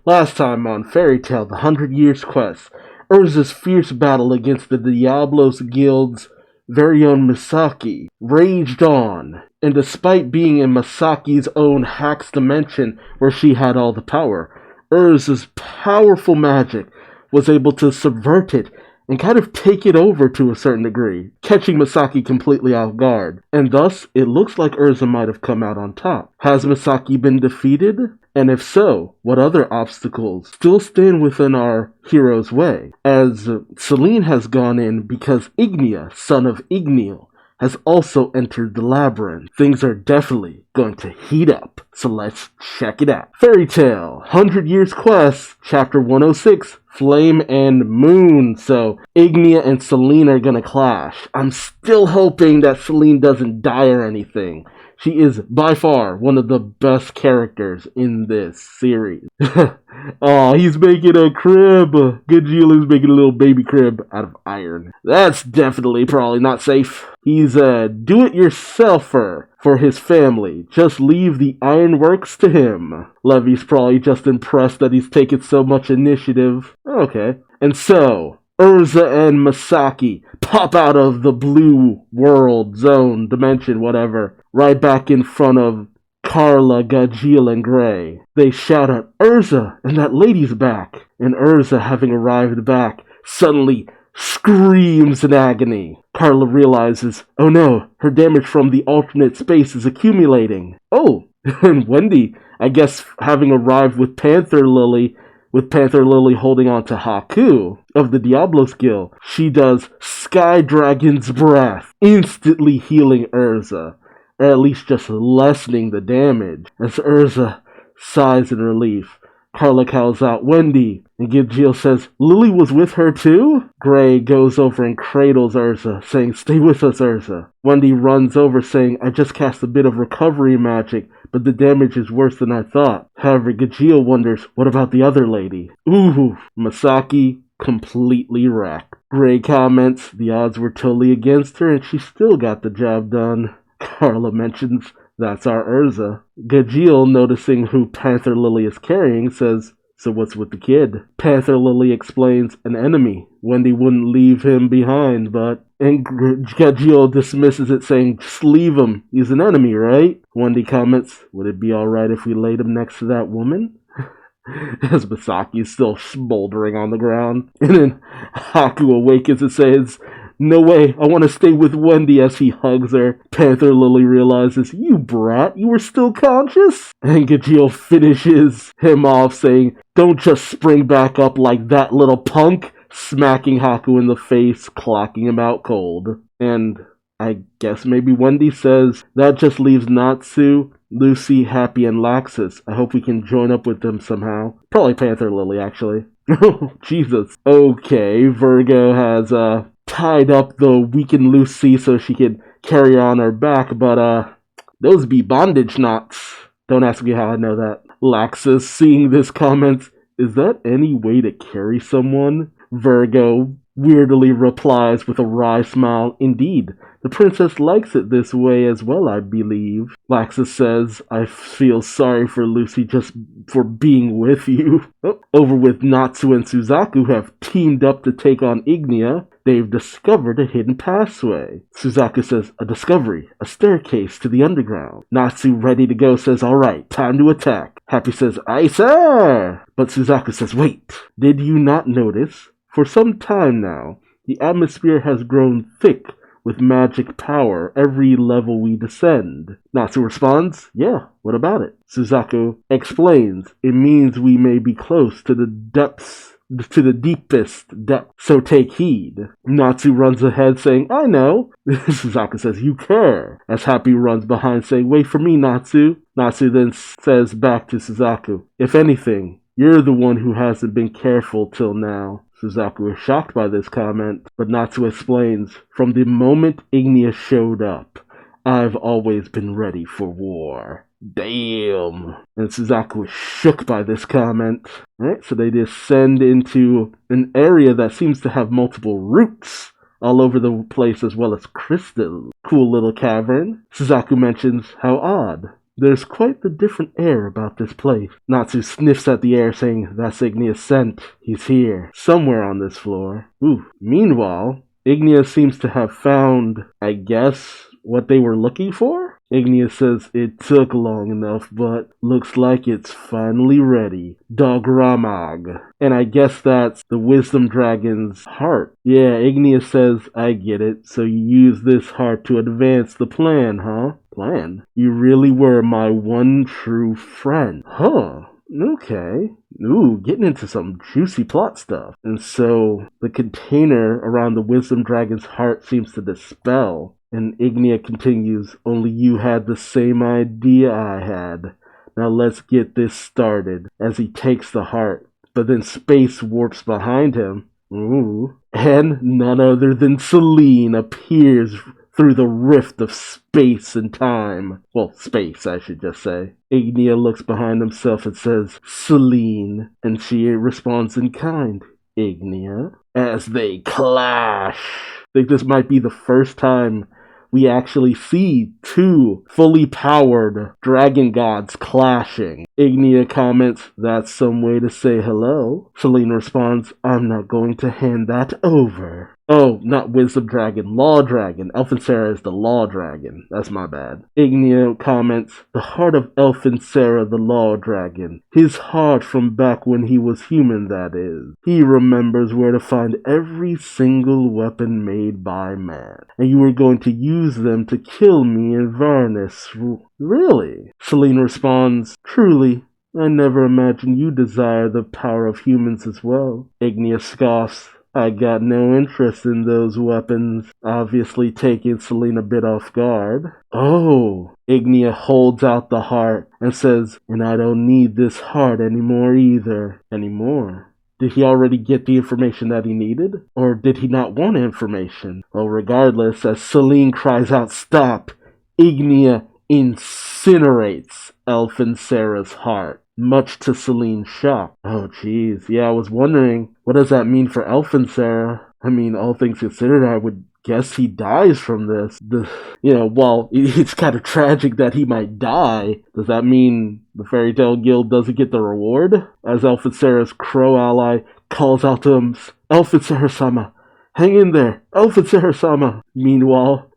Last time on Fairy Tale The 100 Years Quest, Urza's fierce battle against the Diablos Guild's very own Misaki raged on, and despite being in Misaki's own Hax dimension where she had all the power, Urza's powerful magic was able to subvert it and kind of take it over to a certain degree, catching Misaki completely off guard. And thus, it looks like Urza might have come out on top. Has Misaki been defeated? And if so, what other obstacles still stand within our hero's way? As Selene has gone in because Ignia, son of Ignia, has also entered the labyrinth. Things are definitely going to heat up, so let's check it out. Fairy Tale, 100 Years Quest, Chapter 106, Flame and Moon. So, Ignia and Selene are gonna clash. I'm still hoping that Selene doesn't die or anything. She is by far one of the best characters in this series. Oh, he's making a crib. Gajeel is making a little baby crib out of iron. That's definitely probably not safe. He's a do-it-yourselfer for his family. Just leave the ironworks to him. Levy's probably just impressed that he's taken so much initiative. Okay. And so, Urza and Misaki pop out of the blue world, zone, dimension, whatever, right back in front of Carla, Gajeel, and Gray. They shout out, "Urza, and that lady's back!" And Urza, having arrived back, suddenly screams in agony. Carla realizes, oh no, her damage from the alternate space is accumulating. Oh, and Wendy, I guess having arrived with Panther Lily holding on to Haku of the Diablos Guild, she does Sky Dragon's Breath, instantly healing Urza, or at least just lessening the damage. As Urza sighs in relief, Carla calls out Wendy, and Gajeel says, "Lily was with her too?" Gray goes over and cradles Urza, saying, "Stay with us, Urza." Wendy runs over, saying, "I just cast a bit of recovery magic, but the damage is worse than I thought." However, Gajeel wonders, what about the other lady? Ooh, Misaki completely wrecked. Gray comments, the odds were totally against her, and she still got the job done. Carla mentions, that's our Urza. Gajeel, noticing who Panther Lily is carrying, says, "So what's with the kid?" Panther Lily explains, an enemy. Wendy wouldn't leave him behind, but... And Gajeel dismisses it, saying, just leave him. He's an enemy, right? Wendy comments, would it be alright if we laid him next to that woman? As Misaki is still smoldering on the ground. And then Haku awakens and says, "No way, I want to stay with Wendy," as he hugs her. Panther Lily realizes, "You brat, you were still conscious?" And Gajeel finishes him off, saying, "Don't just spring back up like that, little punk," smacking Haku in the face, clocking him out cold. And I guess maybe Wendy says, "That just leaves Natsu, Lucy, Happy, and Laxus. I hope we can join up with them somehow." Probably Panther Lily, actually. Oh, Jesus. Okay, Virgo has, tied up the weakened Lucy so she could carry her on her back, but, those be bondage knots. Don't ask me how I know that. Laxus, seeing this, comments, "Is that any way to carry someone?" Virgo weirdly replies with a wry smile, "Indeed, the princess likes it this way as well, I believe." Laxus says, "I feel sorry for Lucy just for being with you." Over with Natsu and Suzaku, who have teamed up to take on Ignia. They've discovered a hidden passway. Suzaku says, "A discovery, a staircase to the underground." Natsu, ready to go, says, "Alright, time to attack." Happy says, "Aye, sir!" But Suzaku says, "Wait, did you not notice? For some time now, the atmosphere has grown thick with magic power every level we descend." Natsu responds, "Yeah, what about it?" Suzaku explains, "It means we may be close to the deepest depth, so take heed." Natsu runs ahead, saying, "I know." Suzaku says, "You care," as Happy runs behind, saying, "Wait for me, Natsu." Natsu then says back to Suzaku, "If anything, you're the one who hasn't been careful till now." Suzaku is shocked by this comment, but Natsu explains, "From the moment Ignia showed up, I've always been ready for war." Damn. And Suzaku is shook by this comment. Alright, so they descend into an area that seems to have multiple roots all over the place, as well as crystals. Cool little cavern. Suzaku mentions, "How odd. There's quite the different air about this place. Natsu sniffs at the air, saying, that's Ignia's scent. He's here, somewhere on this floor. Ooh. Meanwhile, Ignia seems to have found, I guess, what they were looking for? Ignia says it took long enough, but looks like it's finally ready. Dogramag. And I guess that's the wisdom dragon's heart. Yeah, Ignia says, I get it. So you use this heart to advance the plan, huh? Plan? You really were my one true friend. Huh. Okay. Ooh, getting into some juicy plot stuff. And so the container around the wisdom dragon's heart seems to dispel. And Ignia continues, only you had the same idea I had. Now let's get this started, as he takes the heart. But then space warps behind him. Ooh. And none other than Selene appears through the rift of space and time. Well, space, I should just say. Ignia looks behind himself and says, Selene. And she responds in kind, Ignia. As they clash. I think this might be the first time we actually see two fully powered dragon gods clashing. Ignia comments, that's some way to say hello. Selene responds, I'm not going to hand that over. Oh, not Wisdom Dragon, Law Dragon. Elfinsera is the Law Dragon. That's my bad. Ignia comments, the heart of Elfinsera, the Law Dragon. His heart from back when he was human, that is. He remembers where to find every single weapon made by man. And you were going to use them to kill me and Varnis. Really? Selene responds, truly. I never imagined you desire the power of humans as well. Ignia scoffs. I got no interest in those weapons, obviously taking Selene a bit off guard. Oh, Ignia holds out the heart and says, and I don't need this heart anymore either. Anymore? Did he already get the information that he needed? Or did he not want information? Well, regardless, as Selene cries out, stop, Ignia incinerates Elfinsera's heart. Much to Selene's shock. Oh, jeez. Yeah, I was wondering, what does that mean for Elfinsera? I mean, all things considered, I would guess he dies from this. While it's kind of tragic that he might die, does that mean the Fairy Tale Guild doesn't get the reward? As Elfinsera's crow ally calls out to him, Elfinsera-sama, hang in there, Elfinsera-sama. Meanwhile,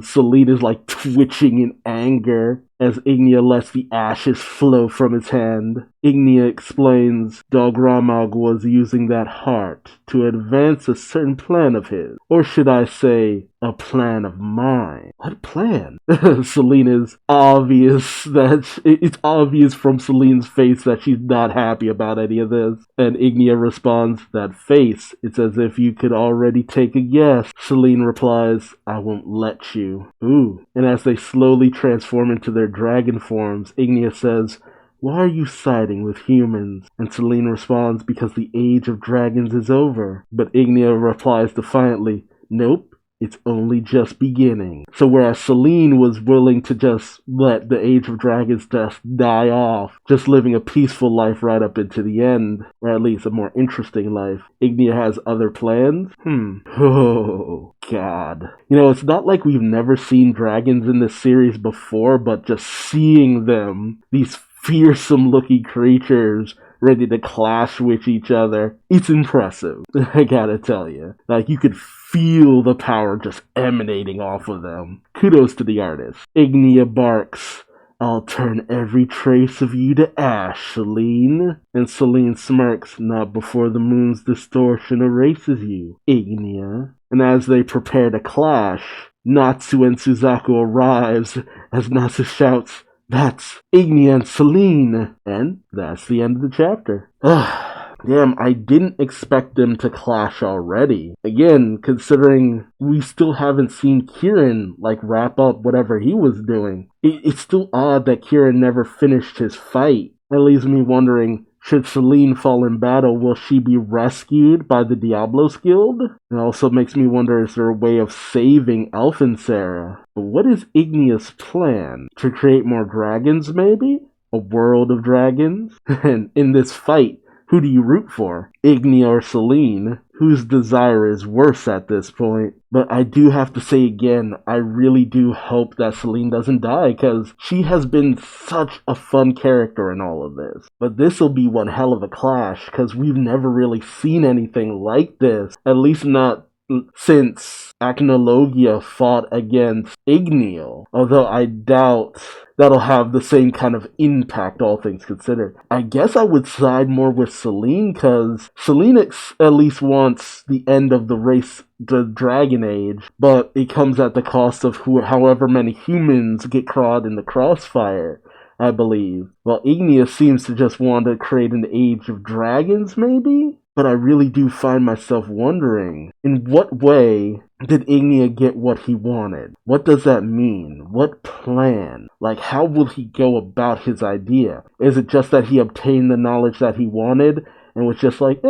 Selene is like twitching in anger as Ignia lets the ashes flow from his hand. Ignia explains Dogramag was using that heart to advance a certain plan of his. Or should I say, a plan of mine. What plan? Selene is obvious it's obvious from Selene's face that she's not happy about any of this. And Ignia responds, that face, it's as if you could already take a guess. Selene replies, I won't let you. Ooh. And as they slowly transform into their dragon forms, Ignia says, why are you siding with humans? And Selene responds, because the age of dragons is over. But Ignia replies defiantly, nope. It's only just beginning. So whereas Selene was willing to just let the Age of Dragons just die off, just living a peaceful life right up into the end, or at least a more interesting life, Ignia has other plans? Oh, God. It's not like we've never seen dragons in this series before, but just seeing them, these fearsome looking creatures, ready to clash with each other. It's impressive, I gotta tell you. Like, you could feel the power just emanating off of them. Kudos to the artist. Ignia barks, I'll turn every trace of you to ash, Selene. And Selene smirks, not before the moon's distortion erases you, Ignia. And as they prepare to clash, Natsu and Suzaku arrives as Natsu shouts, that's Ignia and Selene. And that's the end of the chapter. Damn, I didn't expect them to clash already. Again, considering we still haven't seen Kieran, wrap up whatever he was doing. It's still odd that Kieran never finished his fight. That leaves me wondering, should Selene fall in battle, will she be rescued by the Diablos Guild? It also makes me wonder, is there a way of saving Elfinsera? But what is Ignia's plan? To create more dragons, maybe? A world of dragons? And in this fight, who do you root for? Ignia or Selene? whose desire is worse at this point. But I do have to say again, I really do hope that Selene doesn't die, because she has been such a fun character in all of this. But this will be one hell of a clash, because we've never really seen anything like this, at least not since Acnologia fought against Ignia, although I doubt that'll have the same kind of impact, all things considered. I guess I would side more with Selene, because Selene at least wants the end of the race, the Dragon Age, but it comes at the cost of however many humans get caught in the crossfire, I believe. While Ignia seems to just want to create an age of dragons, maybe? But I really do find myself wondering, in what way did Ignia get what he wanted? What does that mean? What plan? Like, how will he go about his idea? Is it just that he obtained the knowledge that he wanted and was just like,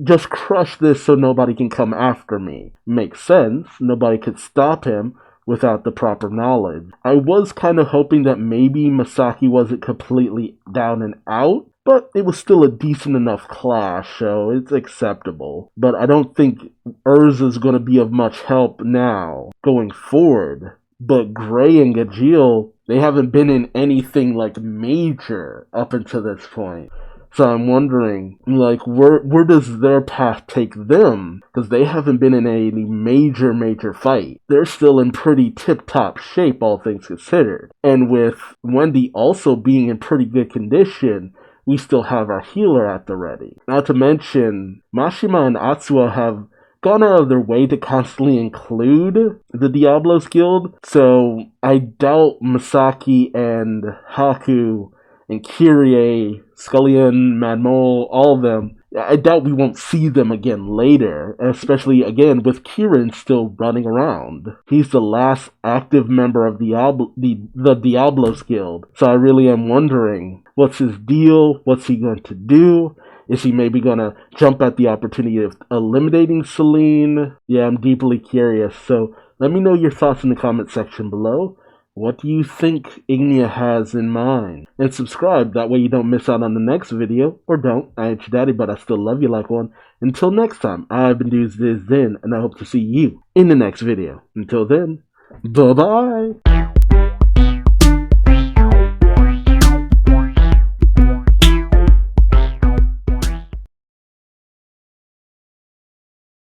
just crush this so nobody can come after me? Makes sense. Nobody could stop him without the proper knowledge. I was kind of hoping that maybe Masaki wasn't completely down and out, but it was still a decent enough clash, so it's acceptable. But I don't think Urza's going to be of much help now, going forward. But Gray and Gajeel, they haven't been in anything like major up until this point. So I'm wondering, like, where does their path take them? Because they haven't been in any major fight. They're still in pretty tip-top shape, all things considered. And with Wendy also being in pretty good condition, we still have our healer at the ready. Not to mention, Mashima and Atsuo have gone out of their way to constantly include the Diablos Guild, so I doubt Masaki and Haku and Kyrie, Scullion, Madmole, all of them, I doubt we won't see them again later, especially again with Kieran still running around. He's the last active member of the Diablos Guild, so I really am wondering, what's his deal? What's he going to do? Is he maybe going to jump at the opportunity of eliminating Selene? Yeah, I'm deeply curious, so let me know your thoughts in the comment section below. What do you think Ignia has in mind? And subscribe, that way you don't miss out on the next video. Or don't, I ain't your daddy, but I still love you like one. Until next time, I've been Duuz-Diz-Din, and I hope to see you in the next video. Until then, bye-bye!